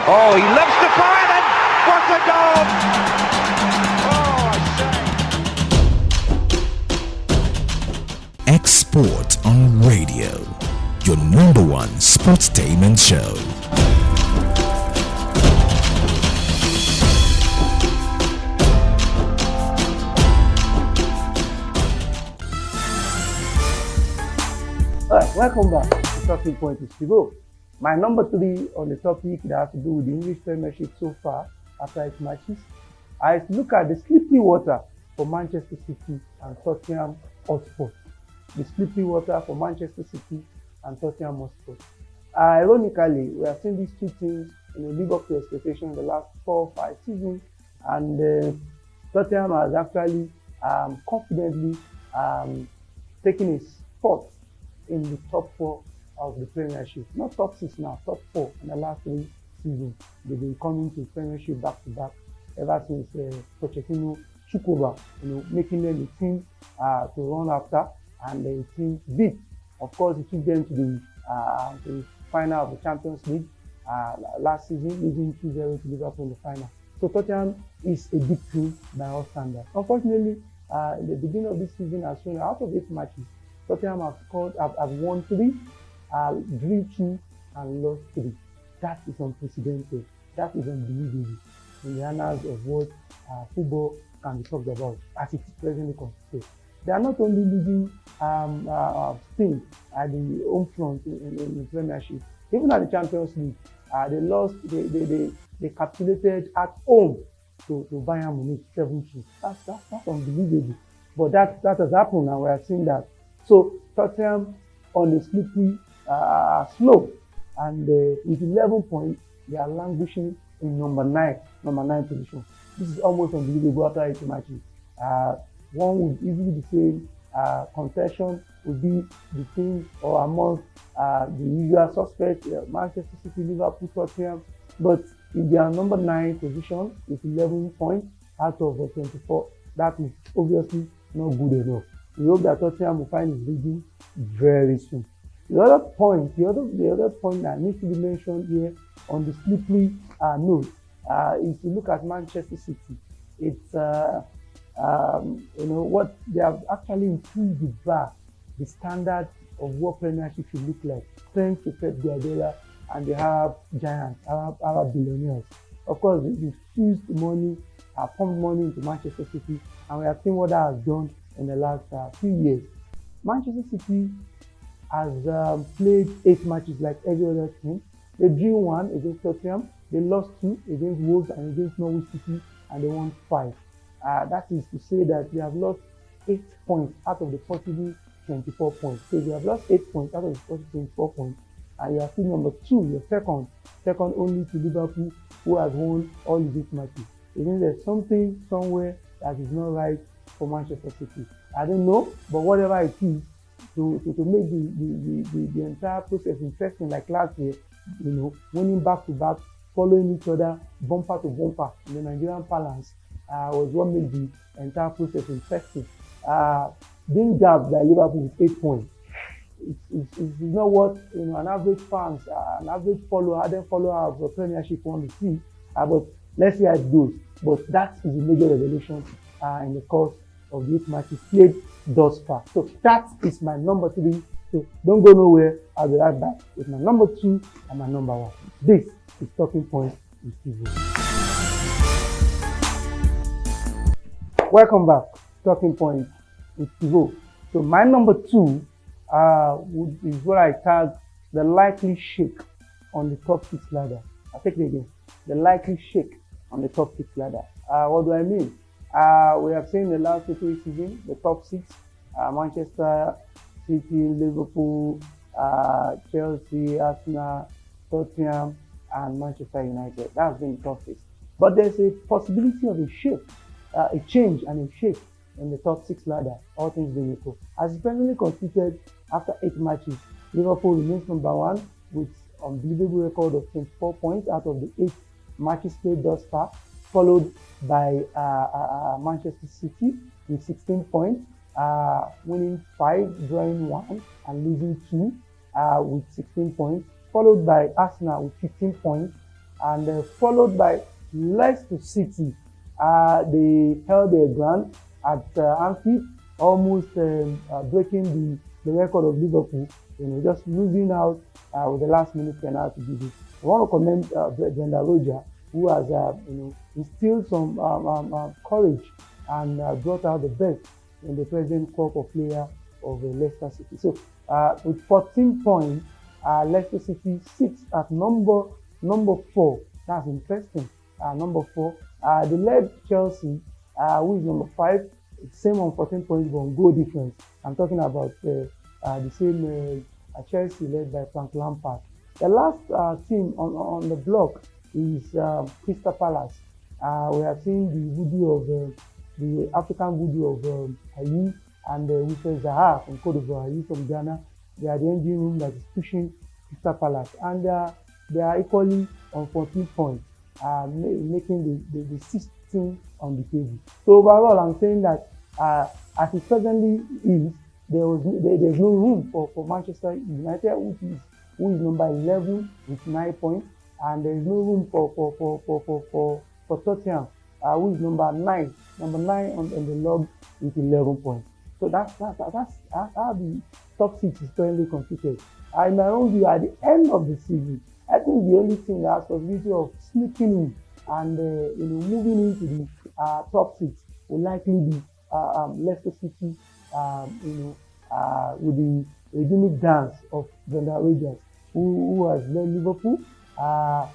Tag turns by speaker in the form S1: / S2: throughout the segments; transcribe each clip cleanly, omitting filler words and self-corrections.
S1: Oh, he loves to fire and what a goal! Oh,
S2: Export on Radio, your number one sportainment show.
S3: Alright, welcome back to Talking Point with Stevo. My number 3 on the topic that has to do with the English Premiership so far after its matches. I look at the slippery water for Manchester City and Tottenham Hotspur. The slippery water for Manchester City and Tottenham Hotspur. Ironically, we have seen these two teams live up to expectation in the last 4 or 5 seasons, and Tottenham has actually confidently taken a spot in the top 4 of the Premiership. Not top 6 now, top 4 in the last 3 seasons. They've been coming to Premiership back to back ever since Pochettino took over, making them a team to run after and a team big. Of course, he took them to the final of the Champions League last season, losing 2-0 to Liverpool in the final. So Tottenham is a big team by all standards. Unfortunately, in the beginning of this season, has shown out of 8 matches, Tottenham have won 3, drew 2, and lost 3. That is unprecedented. That is unbelievable in the annals of what football can be talked about as it is presently constituted. They are not only losing steam at the home front in the Premiership, even at the Champions League, they lost. They capitulated at home to Bayern Munich 7-2. That's unbelievable. But that has happened, and we have seen that. So Tottenham on the slippery slope, and with 11 points, they are languishing in number 9 position. This is almost unbelievable after 8 matches. One would easily say contention would be between or among the usual suspects, Manchester City, Liverpool, Tottenham. But if they are number 9 position with 11 points out of 24, that is obviously not good enough. We hope that Tottenham will find his leading very soon. The other point that needs to be mentioned here on the slippery note is to look at Manchester City. It's what they have actually improved the bar, the standard of what Premiership should look like, thanks to Pep Guardiola and the Arab giants, Arab billionaires. Of course, they infused money, pumped money into Manchester City, and we have seen what that has done in the last few years. Manchester City has played 8 matches like every other team. They drew 1 against Tottenham, they lost 2 against Wolves and against Norwich City, and they won 5. That is to say that they have lost 8 points out of the possible 24 points. So they have lost 8 points out of the possible 24 points, and you are still number 2, you're second only to Liverpool, who has won all his 8 matches. It means there's something somewhere that is not right for Manchester City. I don't know, but whatever it is, to make the entire process interesting like last year, winning back to back, following each other, bumper to bumper in the Nigerian parlance, was what made the entire process interesting. Being gapped by Liverpool with 8 points, it's not what an average fans, an average follower of the Premiership want to see. But let's see how it goes. But that is a major revelation in the course of the 8 matches played thus far. So that is my number 3. So don't go nowhere. I'll be right back with my number 2 and my number 1. This is Talking Points with Stevo. Welcome back to Talking Points with Stevo. So my number 2 is what I tag the likely shake on the top 6 ladder. I'll take it again. The likely shake on the top 6 ladder. What do I mean? We have seen the last 2 seasons, the top 6, Manchester City, Liverpool, Chelsea, Arsenal, Tottenham, and Manchester United. That's been the top 6. But there's a possibility of a shake, a change and a shake in the top 6 ladder, all things being equal. As it's presently constituted after 8 matches, Liverpool remains number 1 with unbelievable record of 24 points out of the 8 matches played thus far, followed by Manchester City with 16 points, winning 5, drawing 1, and losing 2 with 16 points, followed by Arsenal with 15 points, and followed by Leicester City. They held their ground at Anfield, almost breaking the record of Liverpool, just losing out with the last minute penalty given. I want to commend Brenda Roger, who has instilled some courage and brought out the best in the present crop of player of Leicester City. So with 14 points, Leicester City sits at number 4. That's interesting. Number 4. They led Chelsea, who is number 5. Same on 14 points, but on goal difference. I'm talking about the same Chelsea led by Frank Lampard. The last team on the block is Crystal Palace. We have seen the voodoo of the African voodoo of Ayew and Wilfred Zaha from Cote d'Ivoire, Ayew from Ghana. They are the engine room that is pushing Crystal Palace, and they are equally on 14 points, making the 6th team on the table. So overall, I'm saying that as it presently is, there's no room for Manchester United, who is number 11 with 9 points, and there is no room for Tottenham, who is number 9 on the log with 11 points. So that's how the top 6 is currently computed. In my own view, at the end of the season, I think the only thing that has possibility of sneaking in and moving into the top 6 will likely be Leicester City, with the unique dance of Brenda Rogers, who has led Liverpool, a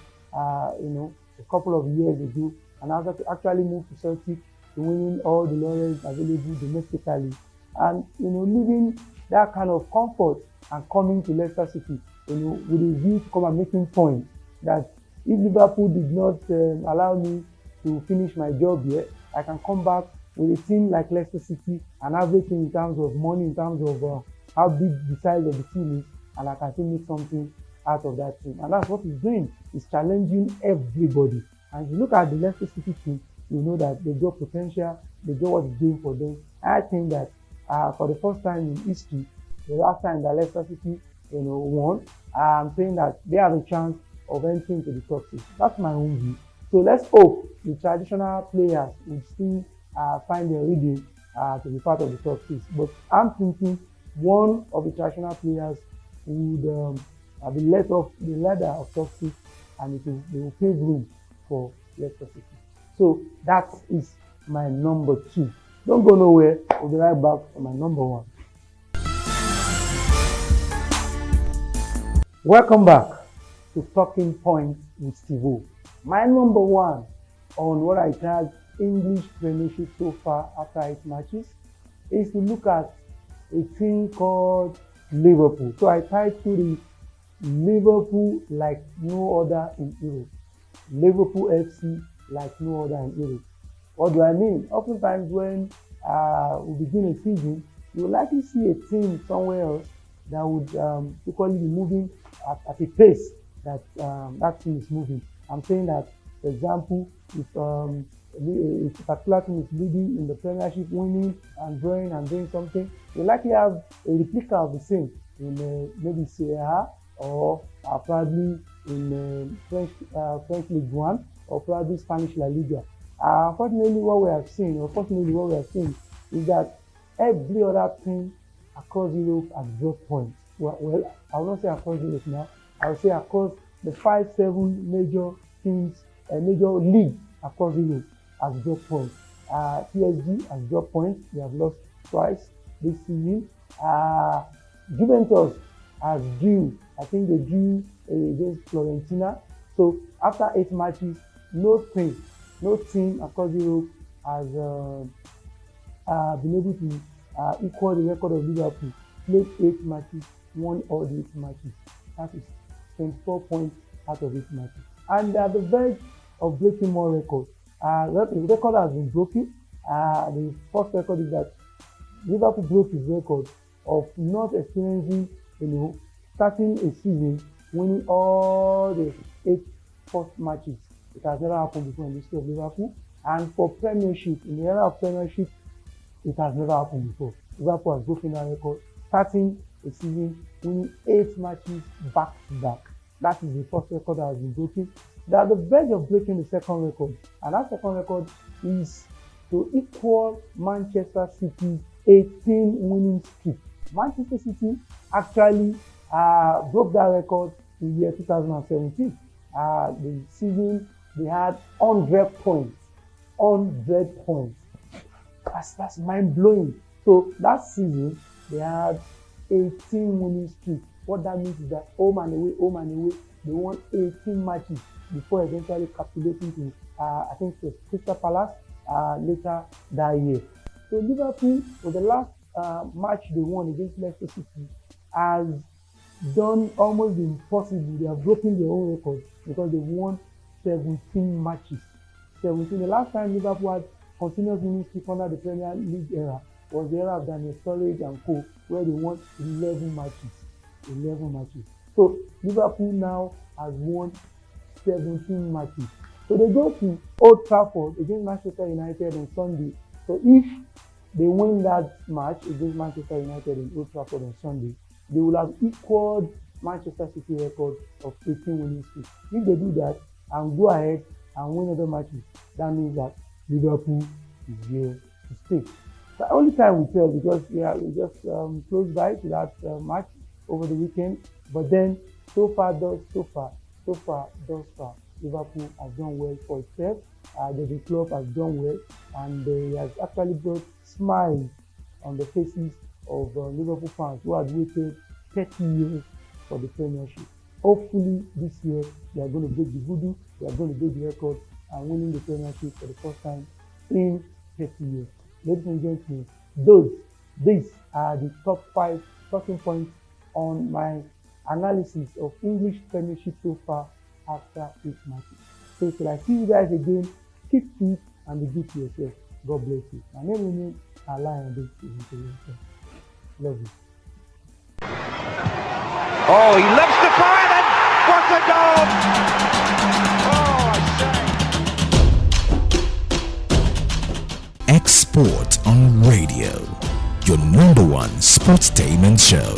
S3: couple of years ago, and has actually moved to Celtic, to winning all the laurels available domestically, and leaving that kind of comfort and coming to Leicester City, with a view to come and making points. That if Liverpool did not allow me to finish my job here, I can come back with a team like Leicester City and everything in terms of money, in terms of how big the size of the team is, and I can still make something out of that team. And that's what he's doing. He's challenging everybody. And if you look at the Leicester City team, you know that they got potential, they got what he's doing for them. I think that for the first time in history, the last time that Leicester City won, I'm saying that they have a chance of entering to the top 6. That's my own view. So let's hope the traditional players will still find their reading to be part of the top 6. But I'm thinking one of the traditional players would be let off the ladder of top 6, and they will pave room for Leicester City. So that is my number 2. Don't go nowhere. We'll be right back for my number 1. Welcome back to Talking Points with Stevo. My number 1 on what I tag English Premiership so far after 8 matches is to look at a team called Liverpool. So I titled it Liverpool like no other in Europe. Liverpool FC like no other in Europe. What do I mean? Oftentimes when we begin a season, you will likely see a team somewhere else that would equally be moving at a pace that that team is moving. I'm saying that, for example, if a particular team is leading in the Premiership, winning and drawing and doing something, you likely have a replica of the same in maybe Serie A, or probably in French League 1, or probably Spanish La Liga. Unfortunately, what we have seen is that every other team across Europe has dropped points. Well, I will not say across Europe now. I will say across the 5-7 major teams, major leagues across Europe has dropped points. PSG has dropped points. They have lost twice this season. Juventus has drew. I think they drew against Fiorentina. So after 8 matches, no team across Europe has been able to equal the record of Liverpool. Played 8 matches, won all the 8 matches. That is 24 points out of 8 matches. And they are the verge of breaking more records. The record has been broken. The first record is that Liverpool broke his record of not experiencing, starting a season, winning all the 8 first matches. It has never happened before in the history of Liverpool. And for Premiership, in the era of Premiership, it has never happened before. Liverpool has broken that record, starting a season, winning 8 matches back to back. That is the first record that has been broken. They're at the verge of breaking the second record, and that second record is to equal Manchester City's 18 winning streak. Manchester City actually broke that record in the year 2017. The season they had 100 points. 100 points. That's mind blowing. So that season they had 18 winning streak. What that means is that home and away, they won 18 matches before eventually capitulating to I think it was Crystal Palace later that year. So Liverpool, for the last match they won against Leicester City, has done almost the impossible. They have broken their own record because they won 17 matches. 17. The last time Liverpool had continuous winning streak under the Premier League era was the era of Daniel Sturridge and co, where they won 11 matches. 11 matches. So Liverpool now has won 17 matches. So they go to Old Trafford against Manchester United on Sunday. So if they win that match against Manchester United in Old Trafford on Sunday, they will have equaled Manchester City record of 18 winning streaks. If they do that and go ahead and win other matches, that means that Liverpool is here to stay. The only time we tell, because we just close by to that match over the weekend. But then so far, Liverpool has done well for itself. The club has done well, and they has actually brought smiles on the faces of Liverpool fans who had waited 30 years for the Premiership. Hopefully this year they are going to break the voodoo, they are going to break the record and winning the Premiership for the first time in 30 years. Ladies and gentlemen, these are the top 5 talking points on my analysis of English Premiership so far after 8 matches. So till I see you guys again, keep fit and be good to yourself. God bless you. My name remains Allah and love you.
S1: Oh, he loves to fire then. What a goal! Oh, I say.
S2: Export on Radio, your number one sportainment show.